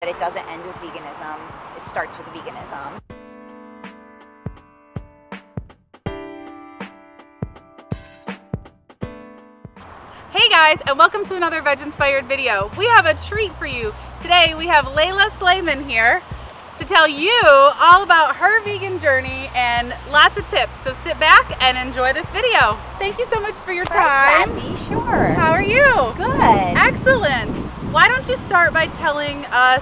But it doesn't end with veganism, it starts with veganism. Hey guys, and welcome to another Veg Inspired video. We have a treat for you. Today we have Leila Sleiman here to tell you all about her vegan journey and lots of tips. So sit back and enjoy this video. Thank you so much for your time. Kathy, sure. How are you? Good. Excellent. Why don't you start by telling us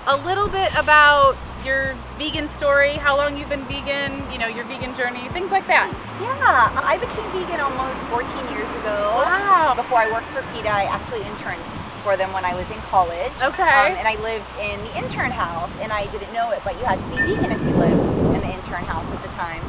a little bit about your vegan story, how long you've been vegan, you know, your vegan journey, things like that. Yeah, I became vegan almost 14 years ago. Wow. Before I worked for PETA, I actually interned for them when I was in college. Okay. And I lived in the intern house, and I didn't know it, but you had to be vegan if you lived in the intern house at the time.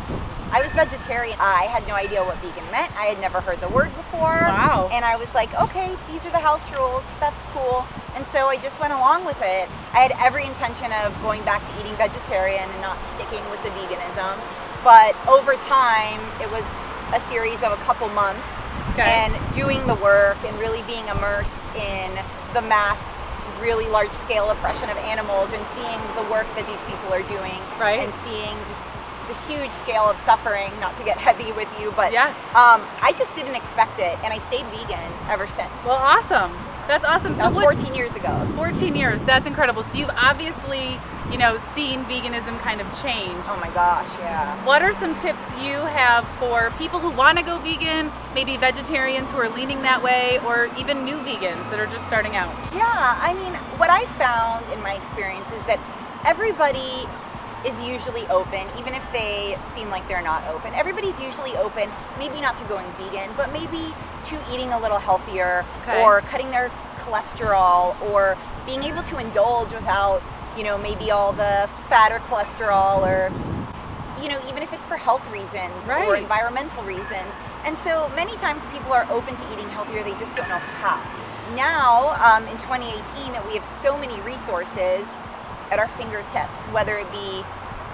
I was vegetarian. I had no idea what vegan meant. I had never heard the word before. Wow. And I was like, okay, these are the house rules. That's cool. And so I just went along with it. I had every intention of going back to eating vegetarian and not sticking with the veganism. But over time, it was a series of a couple months. Okay. And doing the work and really being immersed in the mass, really large scale oppression of animals and seeing the work that these people are doing. Right. And seeing just the huge scale of suffering, not to get heavy with you, but yes. I just didn't expect it, and I stayed vegan ever since. Well, awesome. That's awesome. That was 14 years ago. 14 years, that's incredible. So you've obviously, you know, seen veganism kind of change. Oh my gosh, yeah. What are some tips you have for people who want to go vegan, maybe vegetarians who are leaning that way, or even new vegans that are just starting out? Yeah, I mean, what I found in my experience is that everybody is usually open, even if they seem like they're not open. Everybody's usually open, maybe not to going vegan, but maybe to eating a little healthier, okay, or cutting their cholesterol, or being able to indulge without, you know, maybe all the fat or cholesterol, or, you know, even if it's for health reasons, right, or environmental reasons. And so many times people are open to eating healthier, they just don't know how. Now, in 2018, we have so many resources at our fingertips, whether it be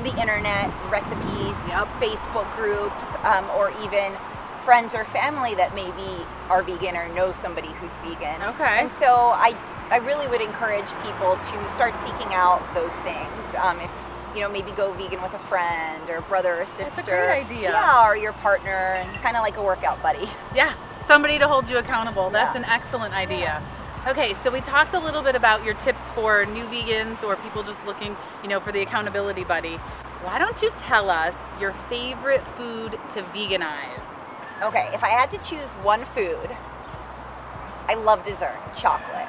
the internet, recipes, yep, Facebook groups, or even friends or family that maybe are vegan or know somebody who's vegan. Okay. And so I really would encourage people to start seeking out those things. If, you know, maybe go vegan with a friend or brother or sister. That's a great idea. Yeah, or your partner, and kind of like a workout buddy. Yeah, somebody to hold you accountable. That's Yeah. an excellent idea. Yeah. Okay, so we talked a little bit about your tips for new vegans or people just looking, you know, for the accountability buddy. Why don't you tell us your favorite food to veganize? Okay, if I had to choose one food, I love dessert, chocolate.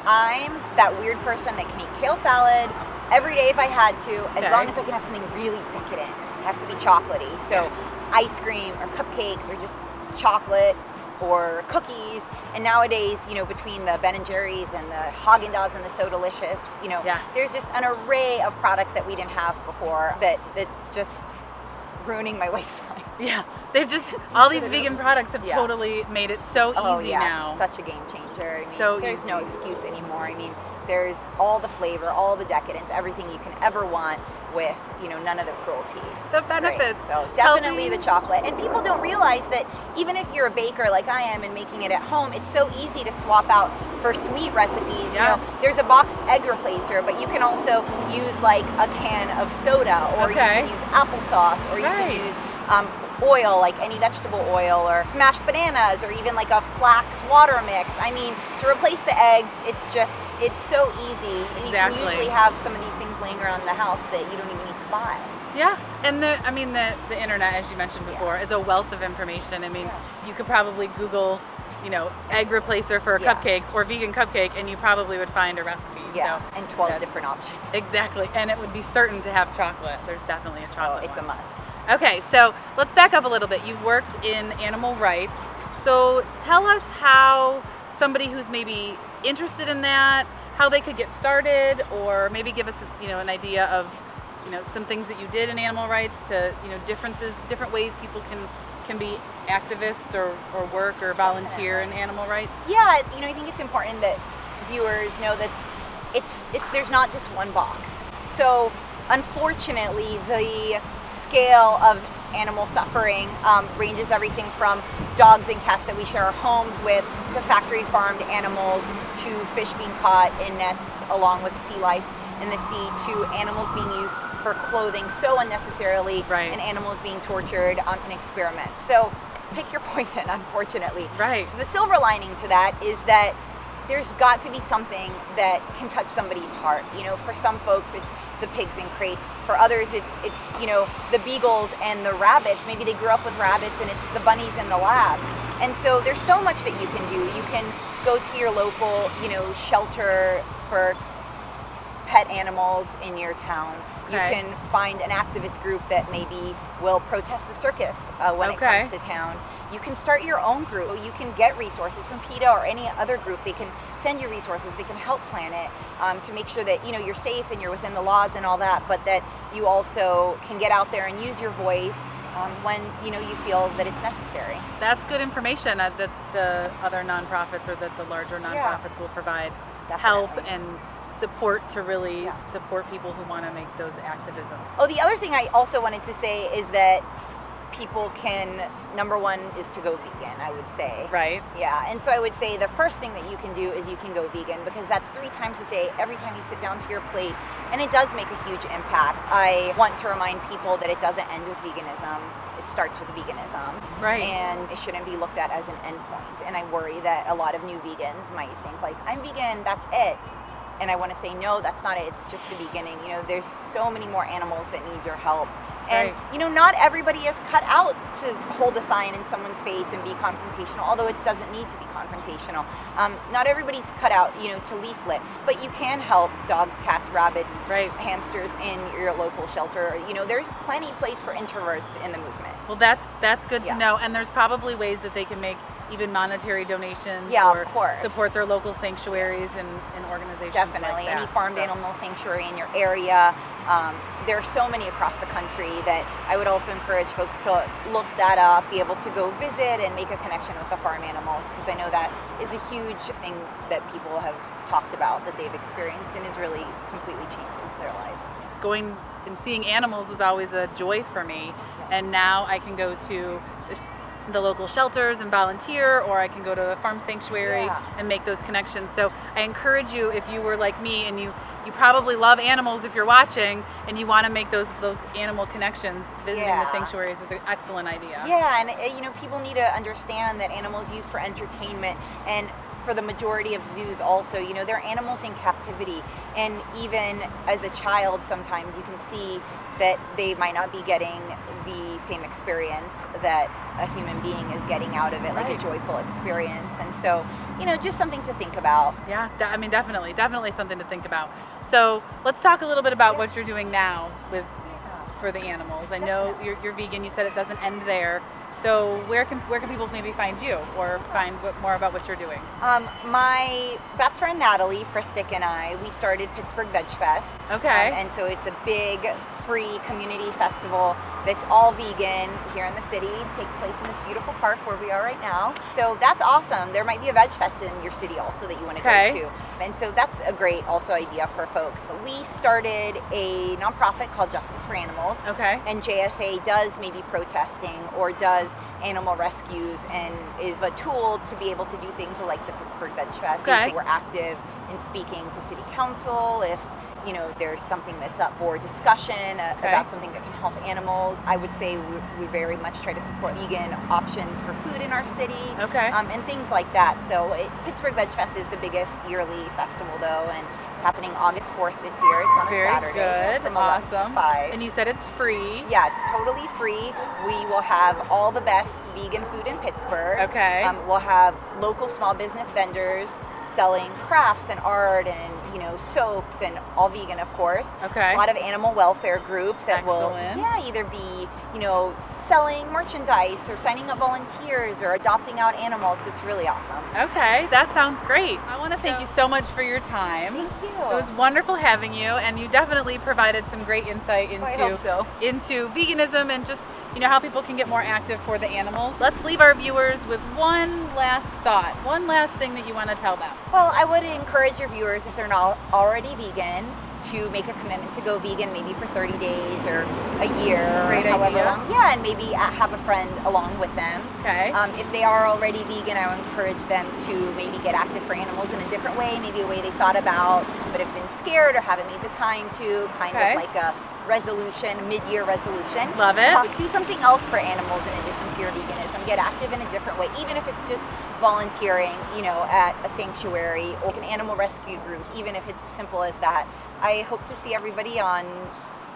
I'm that weird person that can eat kale salad every day if I had to, as long as I can have something really decadent. It has to be chocolatey. So ice cream or cupcakes or just chocolate or cookies. And nowadays, you know, between the Ben & Jerry's and the Haagen-Dazs and the So Delicious, you know, yes, there's just an array of products that we didn't have before that's just ruining my waistline. Yeah, they've just, all these vegan products have Yeah. totally made it so easy now. Such a game changer. I mean, So there's no easy. excuse anymore. I mean, there's all the flavor, all the decadence, everything you can ever want with, you know, none of the cruelty. The It's great. benefits. So definitely Healthy. the chocolate. And people don't realize that even if you're a baker like I am and making it at home, it's so easy to swap out for sweet recipes. Yes. You know, there's a boxed egg replacer, but you can also use like a can of soda, or you Okay. can use applesauce, or you Right. can use oil, like any vegetable oil, or smashed bananas, or even like a flax water mix. I mean, to replace the eggs, it's so easy. And you can Exactly. usually have some of these things laying around the house that you don't even need to buy. Yeah, and the internet, as you mentioned before, is a wealth of information. I mean, you could probably Google, you know, egg replacer for cupcakes or vegan cupcake, and you probably would find a recipe. Yeah, So, and 12 different options. exactly, and it would be certain to have chocolate. There's definitely a chocolate It's a one. must. Okay, so let's back up a little bit. You've worked in animal rights, so tell us how somebody who's maybe interested in that, how they could get started, or maybe give us, you know, an idea of, you know, some things that you did in animal rights to, you know, different ways people can be activists or work or volunteer in animal rights. Yeah, you know, I think it's important that viewers know that there's not just one box. So unfortunately, the scale of animal suffering ranges everything from dogs and cats that we share our homes with, to factory farmed animals, to fish being caught in nets along with sea life in the sea, to animals being used for clothing so unnecessarily, and animals being tortured in experiments. So pick your poison, unfortunately. So the silver lining to that is that there's got to be something that can touch somebody's heart. You know, for some folks it's the pigs in crates. For others it's you know, the beagles and the rabbits. Maybe they grew up with rabbits and it's the bunnies and the labs. And so there's so much that you can do. You can go to your local, you know, shelter for pet animals in your town. You can find an activist group that maybe will protest the circus when it comes to town. You can start your own group. You can get resources from PETA or any other group. They can send you resources. They can help plan it to make sure that, you know, you're safe and you're within the laws and all that, but that you also can get out there and use your voice when, you know, you feel that it's necessary. That's good information that the other nonprofits or that the larger nonprofits will provide help and support to really support people who want to make those activism. Oh, the other thing I also wanted to say is that people can, number one is to go vegan, I would say. Yeah, and so I would say the first thing that you can do is you can go vegan, because that's 3 times a day, every time you sit down to your plate, and it does make a huge impact. I want to remind people that it doesn't end with veganism. It starts with veganism. And it shouldn't be looked at as an endpoint. And I worry that a lot of new vegans might think like, I'm vegan, that's it. And I want to say, no, that's not it. It's just the beginning. You know, there's so many more animals that need your help. And, you know, not everybody is cut out to hold a sign in someone's face and be confrontational, although it doesn't need to be confrontational. Not everybody's cut out, you know, to leaflet, but you can help dogs, cats, rabbits, hamsters in your local shelter. You know, there's plenty place for introverts in the movement. Well, that's good to know. And there's probably ways that they can make even monetary donations or support their local sanctuaries and organizations. Definitely. Like any farmed animal sanctuary in your area. There are so many across the country that I would also encourage folks to look that up, be able to go visit and make a connection with the farm animals, because I know that is a huge thing that people have talked about, that they've experienced, and has really completely changed their lives. Going and seeing animals was always a joy for me, and now I can go to the local shelters and volunteer, or I can go to a farm sanctuary and make those connections. So I encourage you, if you were like me and you probably love animals if you're watching and you want to make those animal connections, visiting the sanctuaries is an excellent idea. Yeah, and you know, people need to understand that animals used for entertainment, and for the majority of zoos also, you know, they're animals in captivity, and even as a child sometimes you can see that they might not be getting the same experience that a human being is getting out of it, like a joyful experience. And so, you know, just something to think about. Yeah, I mean, definitely something to think about. So let's talk a little bit about what you're doing now for the animals. I know you're vegan, you said it doesn't end there. So where can people maybe find you or find more about what you're doing? My best friend Natalie Fristick and I, we started Pittsburgh VegFest. And so it's a big free community festival that's all vegan here in the city. It takes place in this beautiful park where we are right now. So that's awesome. There might be a Veg Fest in your city also that you want to go to. And so that's a great also idea for folks. We started a nonprofit called Justice for Animals. And JFA does maybe protesting or does animal rescues and is a tool to be able to do things like the Pittsburgh Veg Fest. We're active in speaking to city council if, you know, there's something that's up for discussion about something that can help animals. I would say we very much try to support vegan options for food in our city, and things like that. So Pittsburgh Veg Fest is the biggest yearly festival though, and it's happening August 4th this year. It's on a Saturday. From 11 to 5. And you said it's free. Yeah, it's totally free. We will have all the best vegan food in Pittsburgh. We'll have local small business vendors selling crafts and art and, you know, soaps, and all vegan, of course. A lot of animal welfare groups that will either be, you know, selling merchandise or signing up volunteers or adopting out animals. So it's really awesome. That sounds great. I want to thank you so much for your time. Thank you. It was wonderful having you, and you definitely provided some great insight into veganism and just you know, how people can get more active for the animals. Let's leave our viewers with one last thought, one last thing that you want to tell them. Well, I would encourage your viewers, if they're not already vegan, to make a commitment to go vegan maybe for 30 days or a year or however long. Yeah, and maybe have a friend along with them. Okay. If they are already vegan, I would encourage them to maybe get active for animals in a different way, maybe a way they thought about but have been scared or haven't made the time to, kind of like a resolution, mid-year resolution. Love it. Do something else for animals in addition to your veganism. Get active in a different way, even if it's just volunteering, you know, at a sanctuary or an animal rescue group, even if it's as simple as that. I hope to see everybody on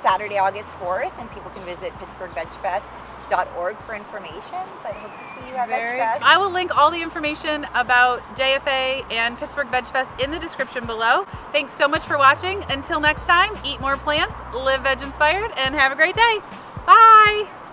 Saturday, August 4th, and people can visit PittsburghVegFest.org for information. But I hope to see you at Veg Fest. I will link all the information about JFA and Pittsburgh Veg Fest in the description below. Thanks so much for watching. Until next time, eat more plants, live veg inspired, and have a great day. Bye!